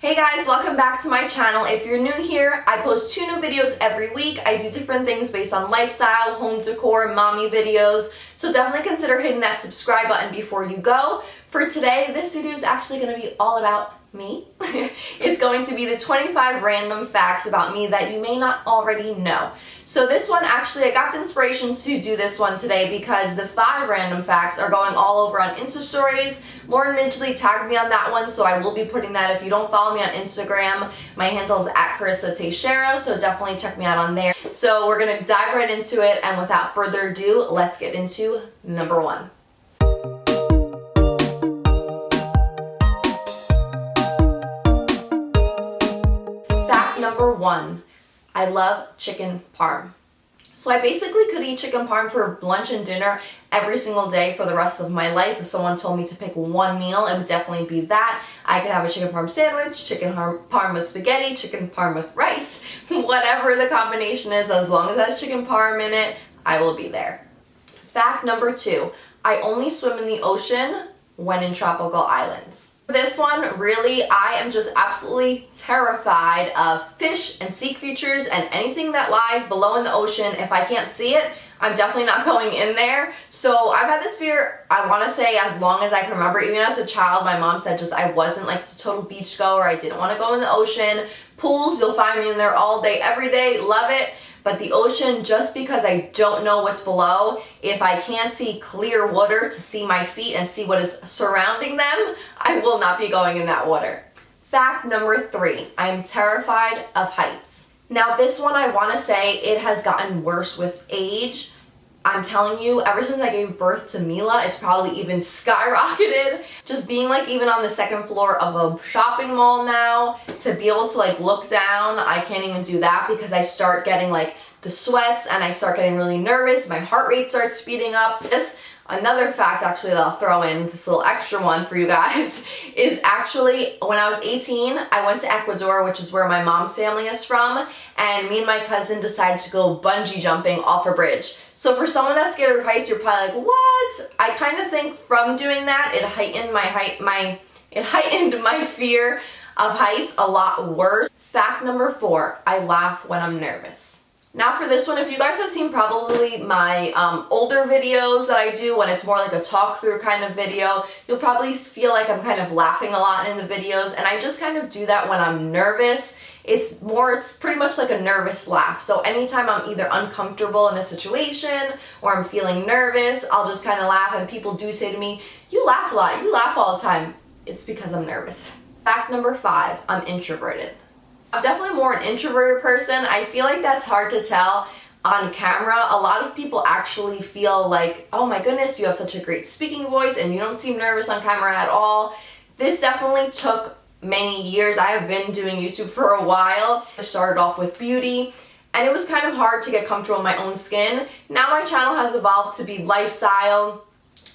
Hey guys, welcome back to my channel. If you're new here, I post 2 new videos every week. I do different things based on lifestyle, home decor, mommy videos. So definitely consider hitting that subscribe button before you go. For today, this video is actually going to be all about me. It's going to be the 25 random facts about me that you may not already know. So this one, actually, I got the inspiration to do this one today because the 5 random facts are going all over on Insta stories. Lauren Midgley tagged me on that one, so I will be putting that. If you don't follow me on Instagram, my handle is at Karissa Teixeira, so definitely check me out on there. So we're gonna dive right into it, and without further ado, let's get into number 1. Fact number 1, I love chicken parm. So I basically could eat chicken parm for lunch and dinner every single day for the rest of my life. If someone told me to pick one meal, it would definitely be that. I could have a chicken parm sandwich, chicken parm with spaghetti, chicken parm with rice, whatever the combination is, as long as it has chicken parm in it, I will be there. Fact number 2, I only swim in the ocean when in tropical islands. This one, really, I am just absolutely terrified of fish and sea creatures and anything that lies below in the ocean. If I can't see it, I'm definitely not going in there. So I've had this fear, I want to say, as long as I can remember. Even as a child, my mom said just I wasn't like a total beach goer. I didn't want to go in the ocean. Pools, you'll find me in there all day, every day. Love it. But the ocean, just because I don't know what's below, if I can't see clear water to see my feet and see what is surrounding them, I will not be going in that water. Fact number 3, I'm terrified of heights. Now this one, I want to say it has gotten worse with age. I'm telling you, ever since I gave birth to Mila, it's probably even skyrocketed. Just being like even on the 2nd floor of a shopping mall now, to be able to like look down, I can't even do that because I start getting like the sweats and I start getting really nervous. My heart rate starts speeding up. Just another fact actually that I'll throw in, this little extra one for you guys, is actually when I was 18, I went to Ecuador, which is where my mom's family is from, and me and my cousin decided to go bungee jumping off a bridge. So for someone that's scared of heights, you're probably like, what? I kind of think from doing that, it heightened my fear of heights a lot worse. Fact number 4, I laugh when I'm nervous. Now for this one, if you guys have seen probably my older videos that I do when it's more like a talk through kind of video, you'll probably feel like I'm kind of laughing a lot in the videos, and I just kind of do that when I'm nervous. It's pretty much like a nervous laugh. So anytime I'm either uncomfortable in a situation or I'm feeling nervous, I'll just kind of laugh, and people do say to me, you laugh a lot, you laugh all the time. It's because I'm nervous. Fact number 5, I'm introverted. I'm definitely more an introverted person. I feel like that's hard to tell on camera. A lot of people actually feel like, oh my goodness, you have such a great speaking voice and you don't seem nervous on camera at all. This definitely took many years. I have been doing YouTube for a while. I started off with beauty, and it was kind of hard to get comfortable in my own skin. Now my channel has evolved to be lifestyle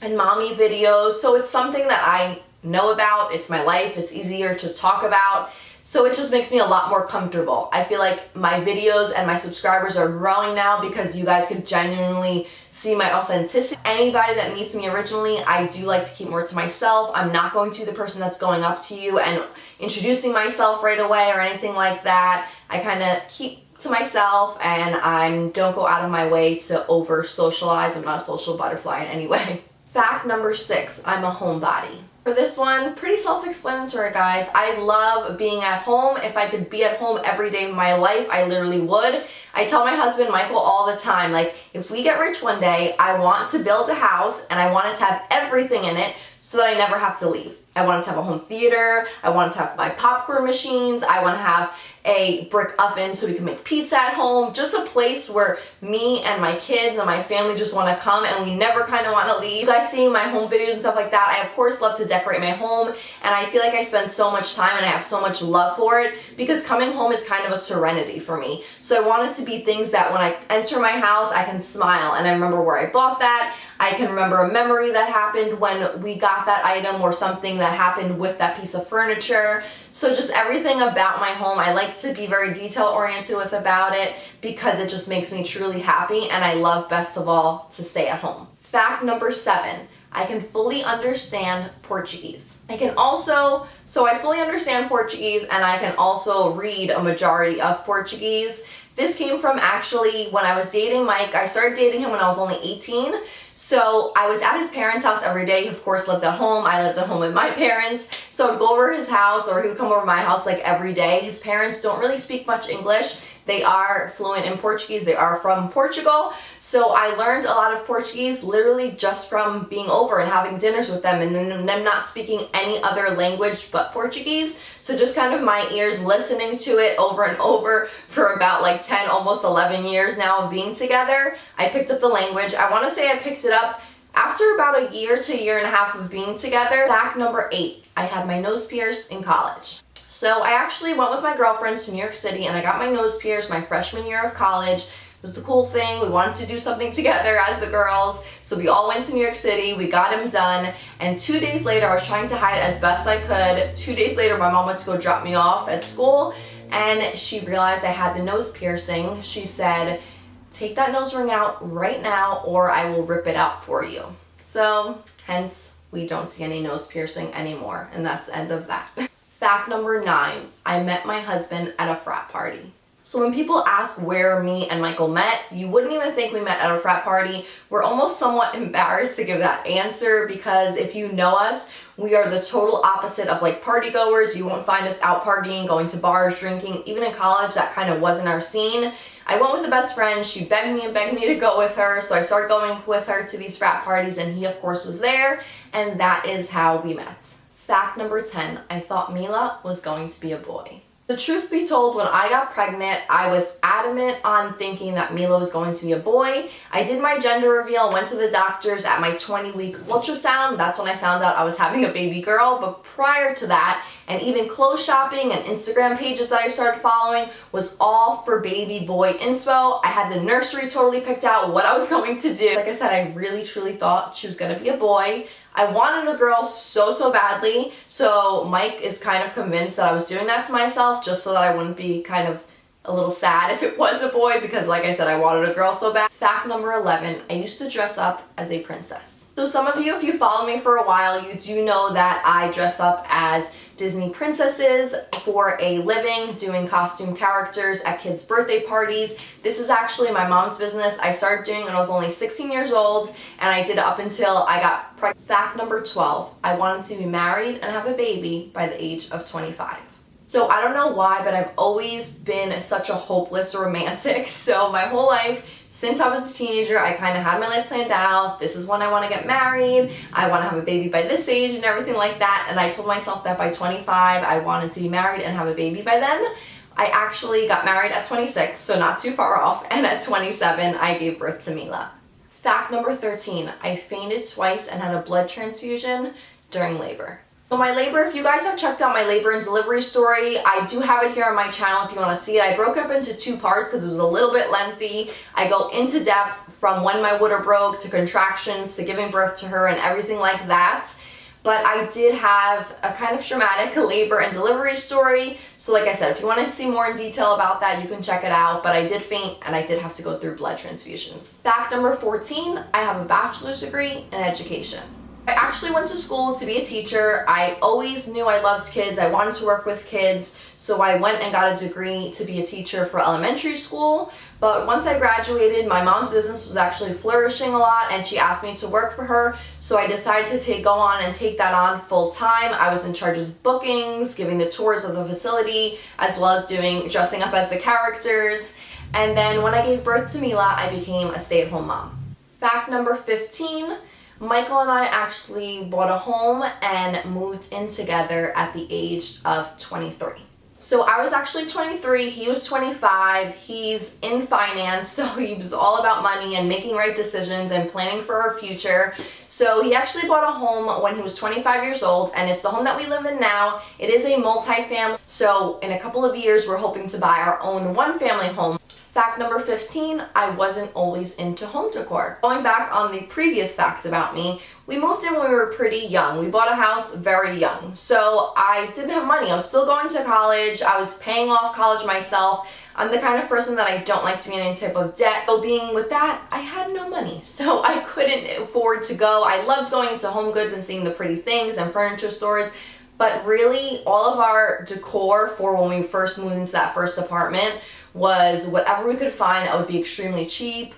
and mommy videos, so it's something that I know about. It's my life. It's easier to talk about. So it just makes me a lot more comfortable. I feel like my videos and my subscribers are growing now because you guys could genuinely see my authenticity. Anybody that meets me originally, I do like to keep more to myself. I'm not going to be the person that's going up to you and introducing myself right away or anything like that. I kind of keep to myself, and I don't go out of my way to over socialize. I'm not a social butterfly in any way. Fact number 6, I'm a homebody. For this one, pretty self-explanatory, guys. I love being at home. If I could be at home every day of my life, I literally would. I tell my husband, Michael, all the time, like, if we get rich one day, I want to build a house and I want it to have everything in it so that I never have to leave. I want it to have a home theater. I want it to have my popcorn machines. I want to have a brick oven so we can make pizza at home. Just a place where me and my kids and my family just want to come and we never kind of want to leave. You guys seeing my home videos and stuff like that, I of course love to decorate my home, and I feel like I spend so much time and I have so much love for it because coming home is kind of a serenity for me. So I want it to be things that when I enter my house, I can smile and I remember where I bought that. I can remember a memory that happened when we got that item or something that happened with that piece of furniture. So just everything about my home, I like to be very detail oriented with about it because it just makes me truly happy, and I love best of all to stay at home. Fact number 7, I can fully understand Portuguese. I can also, so I fully understand Portuguese and I can also read a majority of Portuguese. This came from actually when I was dating Mike. I started dating him when I was only 18. So I was at his parents' house every day. He, of course, lived at home. I lived at home with my parents. So I'd go over his house, or he would come over my house like every day. His parents don't really speak much English. They are fluent in Portuguese. They are from Portugal. So I learned a lot of Portuguese literally just from being over and having dinners with them and then them not speaking any other language but Portuguese. So just kind of my ears listening to it over and over for about like 10, almost 11 years now of being together. I picked up the language. I want to say I picked it up after about a year to a year and a half of being together. Fact number 8, I had my nose pierced in college. So I actually went with my girlfriends to New York City and I got my nose pierced my freshman year of college. It was the cool thing. We wanted to do something together as the girls. So we all went to New York City. We got him done. And 2 days later, I was trying to hide as best I could. 2 days later, my mom went to go drop me off at school and she realized I had the nose piercing. She said, "Take that nose ring out right now or I will rip it out for you." So hence, we don't see any nose piercing anymore. And that's the end of that. Fact number 9, I met my husband at a frat party. So when people ask where me and Michael met, you wouldn't even think we met at a frat party. We're almost somewhat embarrassed to give that answer because if you know us, we are the total opposite of like party goers. You won't find us out partying, going to bars, drinking. Even in college, that kind of wasn't our scene. I went with a best friend. She begged me and begged me to go with her. So I started going with her to these frat parties and he of course was there. And that is how we met. Fact number 10, I thought Mila was going to be a boy. The truth be told, when I got pregnant, I was adamant on thinking that Mila was going to be a boy. I did my gender reveal, went to the doctors at my 20-week ultrasound. That's when I found out I was having a baby girl. But prior to that, and even clothes shopping and Instagram pages that I started following was all for baby boy inspo. I had the nursery totally picked out what I was going to do. Like I said, I really truly thought she was going to be a boy. I wanted a girl so badly, so Mike is kind of convinced that I was doing that to myself just so that I wouldn't be kind of a little sad if it was a boy because like I said, I wanted a girl so bad. Fact number 11, I used to dress up as a princess. So some of you, if you follow me for a while, you do know that I dress up as Disney princesses for a living, doing costume characters at kids' birthday parties. This is actually my mom's business. I started doing when I was only 16 years old, and I did it up until I got pregnant. Fact number 12, I wanted to be married and have a baby by the age of 25. So I don't know why, but I've always been such a hopeless romantic. So my whole life, since I was a teenager, I kind of had my life planned out. This is when I want to get married. I want to have a baby by this age and everything like that. And I told myself that by 25, I wanted to be married and have a baby by then. I actually got married at 26, so not too far off. And at 27, I gave birth to Mila. Fact number 13, I fainted twice and had a blood transfusion during labor. So my labor, if you guys have checked out my labor and delivery story, I do have it here on my channel if you want to see it. I broke it up into 2 parts because it was a little bit lengthy. I go into depth from when my water broke to contractions to giving birth to her and everything like that. But I did have a kind of traumatic labor and delivery story. So like I said, if you want to see more in detail about that, you can check it out. But I did faint and I did have to go through blood transfusions. Fact number 14, I have a bachelor's degree in education. I actually went to school to be a teacher. I always knew I loved kids. I wanted to work with kids. So I went and got a degree to be a teacher for elementary school. But once I graduated, my mom's business was actually flourishing a lot and she asked me to work for her. So I decided to go on and take that on full time. I was in charge of bookings, giving the tours of the facility, as well as dressing up as the characters. And then when I gave birth to Mila, I became a stay-at-home mom. Fact number 15, Michael and I actually bought a home and moved in together at the age of 23. So I was actually 23, he was 25, he's in finance, so he was all about money and making right decisions and planning for our future. So he actually bought a home when he was 25 years old, and it's the home that we live in now. It is a multi-family, so in a couple of years we're hoping to buy our own one-family home. Fact number 15, I wasn't always into home decor. Going back on the previous fact about me, we moved in when we were pretty young. We bought a house very young. So I didn't have money. I was still going to college. I was paying off college myself. I'm the kind of person that I don't like to be in any type of debt. So being with that, I had no money. So I couldn't afford to go. I loved going into Home Goods and seeing the pretty things and furniture stores. But really, all of our decor for when we first moved into that first apartment was whatever we could find that would be extremely cheap.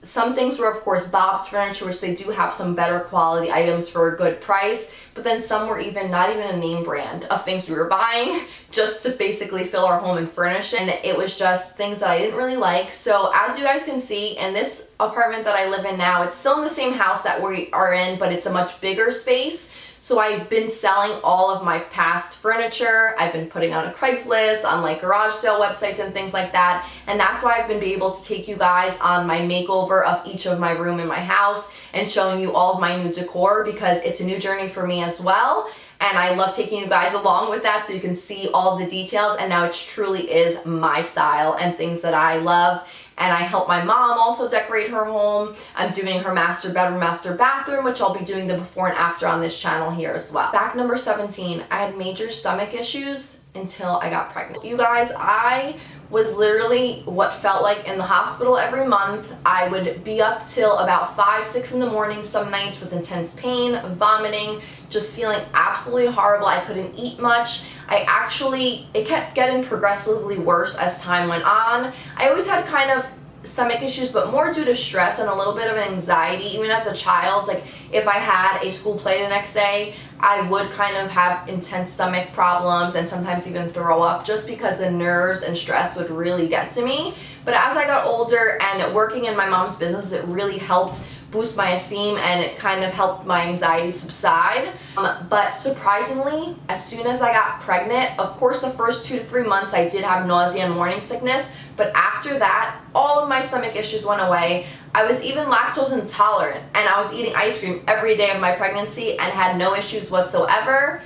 Some things were, of course, Bob's Furniture, which they do have some better quality items for a good price, but then some were even not even a name brand of things we were buying just to basically fill our home and furnish it. And it was just things that I didn't really like. So as you guys can see, in this apartment that I live in now, it's still in the same house that we are in, but it's a much bigger space. So I've been selling all of my past furniture. I've been putting on a Craigslist, on like garage sale websites and things like that. And that's why I've been able to take you guys on my makeover of each of my room in my house and showing you all of my new decor, because it's a new journey for me as well. And I love taking you guys along with that so you can see all the details. And now it truly is my style and things that I love. And I help my mom also decorate her home. I'm doing her master bedroom, master bathroom, which I'll be doing the before and after on this channel here as well. Fact number 17, I had major stomach issues until I got pregnant. You guys, I was literally what felt like in the hospital every month. I would be up till about 5, 6 in the morning some nights with intense pain, vomiting, just feeling absolutely horrible. I couldn't eat much. It kept getting progressively worse as time went on. I always had kind of stomach issues, but more due to stress and a little bit of anxiety. Even as a child, like if I had a school play the next day, I would kind of have intense stomach problems and sometimes even throw up, just because the nerves and stress would really get to me. But as I got older and working in my mom's business, it really helped boost my esteem and it kind of helped my anxiety subside. But surprisingly, as soon as I got pregnant, of course the first 2 to 3 months I did have nausea and morning sickness, but after that, all of my stomach issues went away. I was even lactose intolerant and I was eating ice cream every day of my pregnancy and had no issues whatsoever.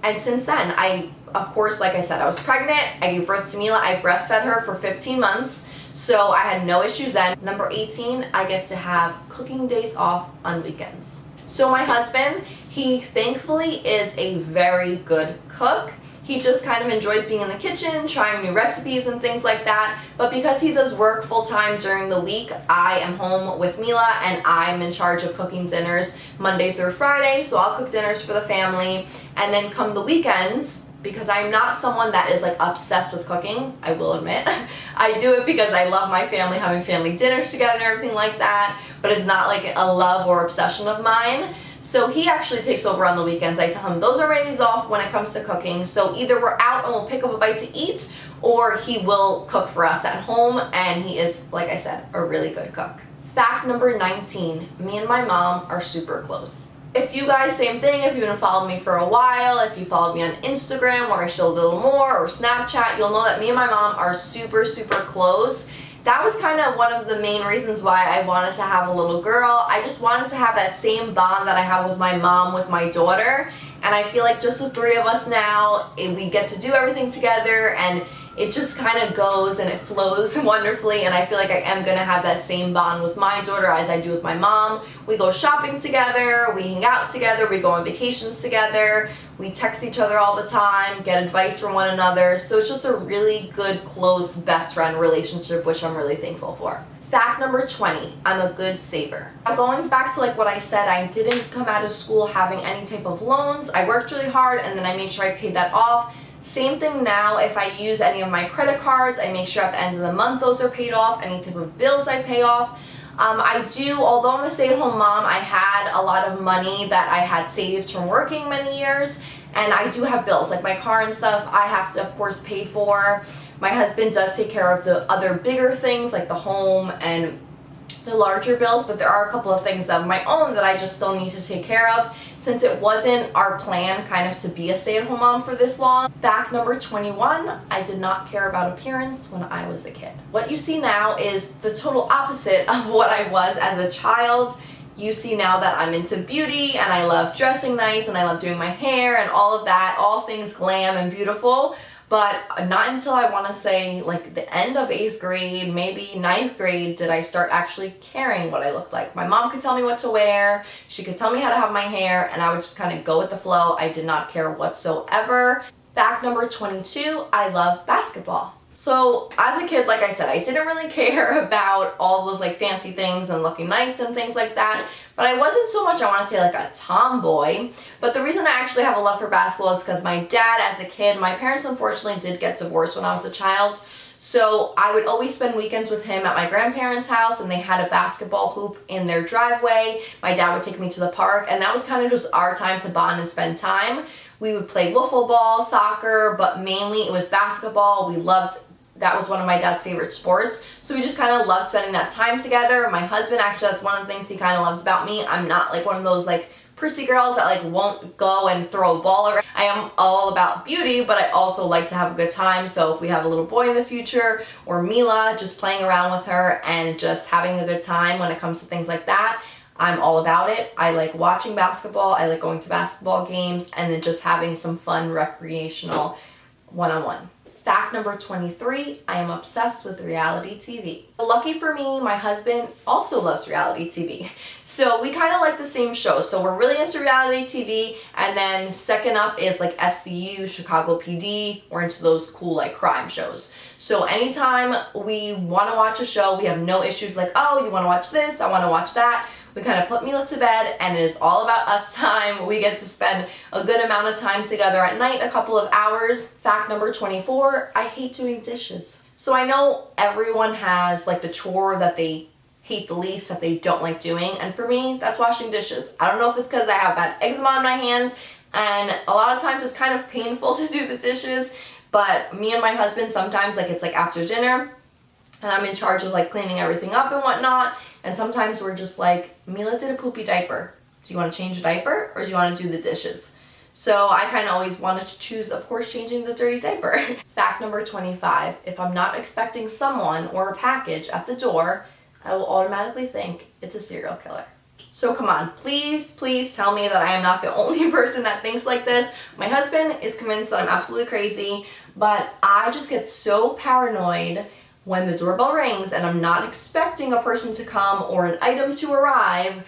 And since then, of course, like I said, I was pregnant, I gave birth to Mila, I breastfed her for 15 months. So I had no issues then. Number 18, I get to have cooking days off on weekends. So my husband, he thankfully is a very good cook. He just kind of enjoys being in the kitchen, trying new recipes and things like that. But because he does work full-time during the week, I am home with Mila and I'm in charge of cooking dinners Monday through Friday. So I'll cook dinners for the family. And then come the weekends, because I'm not someone that is like obsessed with cooking, I will admit. I do it because I love my family, having family dinners together and everything like that, but it's not like a love or obsession of mine. So he actually takes over on the weekends. I tell him those are my days off when it comes to cooking. So either we're out and we'll pick up a bite to eat, or he will cook for us at home, and he is, like I said, a really good cook. Fact number 19, me and my mom are super close. If you guys, same thing, if you've been following me for a while, if you followed me on Instagram where I show a little more, or Snapchat, you'll know that me and my mom are super, super close. That was kind of one of the main reasons why I wanted to have a little girl. I just wanted to have that same bond that I have with my mom, with my daughter. And I feel like just the three of us now, we get to do everything together, and it just kind of goes and it flows wonderfully. And I feel like I am going to have that same bond with my daughter as I do with my mom. We go shopping together, we hang out together, we go on vacations together, we text each other all the time, get advice from one another. So it's just a really good, close best friend relationship, which I'm really thankful for. Fact number 20, I'm a good saver. Going back to like what I said, I didn't come out of school having any type of loans. I worked really hard and then I made sure I paid that off. Same thing now, if I use any of my credit cards, I make sure at the end of the month those are paid off, any type of bills I pay off. Although I'm a stay-at-home mom, I had a lot of money that I had saved from working many years, and I do have bills, like my car and stuff I have to, of course, pay for. My husband does take care of the other bigger things, like the home and the larger bills, but there are a couple of things of my own that I just still need to take care of, since it wasn't our plan kind of to be a stay-at-home mom for this long. Fact number 21, I did not care about appearance when I was a kid. What you see now is the total opposite of what I was as a child. You see now that I'm into beauty and I love dressing nice and I love doing my hair and all of that, all things glam and beautiful. But not until I want to say like the end of 8th grade, maybe 9th grade, did I start actually caring what I looked like. My mom could tell me what to wear, she could tell me how to have my hair, and I would just kind of go with the flow. I did not care whatsoever. Fact number 22, I love basketball. So as a kid, like I said, I didn't really care about all those like fancy things and looking nice and things like that, but I wasn't so much, I want to say, like a tomboy. But the reason I actually have a love for basketball is because my dad, as a kid, my parents unfortunately did get divorced when I was a child, so I would always spend weekends with him at my grandparents' house, and they had a basketball hoop in their driveway. My dad would take me to the park, and that was kind of just our time to bond and spend time. We would play wiffle ball, soccer, but mainly it was basketball. That was one of my dad's favorite sports. So we just kind of loved spending that time together. My husband, actually, that's one of the things he kind of loves about me. I'm not like one of those like prissy girls that like won't go and throw a ball around. I am all about beauty, but I also like to have a good time. So if we have a little boy in the future, or Mila, just playing around with her and just having a good time when it comes to things like that, I'm all about it. I like watching basketball, I like going to basketball games, and then just having some fun recreational one-on-one. Fact number 23, I am obsessed with reality TV. Lucky for me, my husband also loves reality TV. So we kind of like the same shows. So we're really into reality TV, and then second up is like SVU, Chicago PD. We're into those cool like crime shows. So anytime we want to watch a show, we have no issues like, oh, you want to watch this, I want to watch that. We kind of put Mila to bed, and it is all about us time. We get to spend a good amount of time together at night, a couple of hours. Fact number 24, I hate doing dishes. So I know everyone has like the chore that they hate the least, that they don't like doing, and for me, that's washing dishes. I don't know if it's because I have bad eczema on my hands, and a lot of times it's kind of painful to do the dishes, but me and my husband sometimes, like it's like after dinner, and I'm in charge of like cleaning everything up and whatnot, and sometimes we're just like, Mila did a poopy diaper. Do you want to change a diaper, or do you want to do the dishes? So I kind of always wanted to choose, of course, changing the dirty diaper. Fact number 25, if I'm not expecting someone or a package at the door, I will automatically think it's a serial killer. So come on, please, please tell me that I am not the only person that thinks like this. My husband is convinced that I'm absolutely crazy, but I just get so paranoid when the doorbell rings and I'm not expecting a person to come or an item to arrive,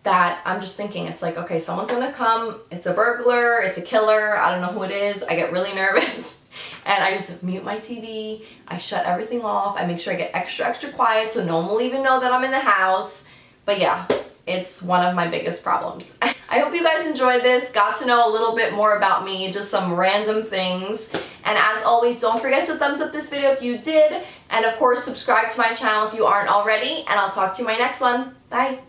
that I'm just thinking, it's like, okay, someone's gonna come, it's a burglar, it's a killer, I don't know who it is. I get really nervous and I just mute my TV, I shut everything off, I make sure I get extra quiet so no one will even know that I'm in the house. But yeah, it's one of my biggest problems. I hope you guys enjoyed this, got to know a little bit more about me, just some random things. And as always, don't forget to thumbs up this video if you did, and of course subscribe to my channel if you aren't already, and I'll talk to you in my next one. Bye!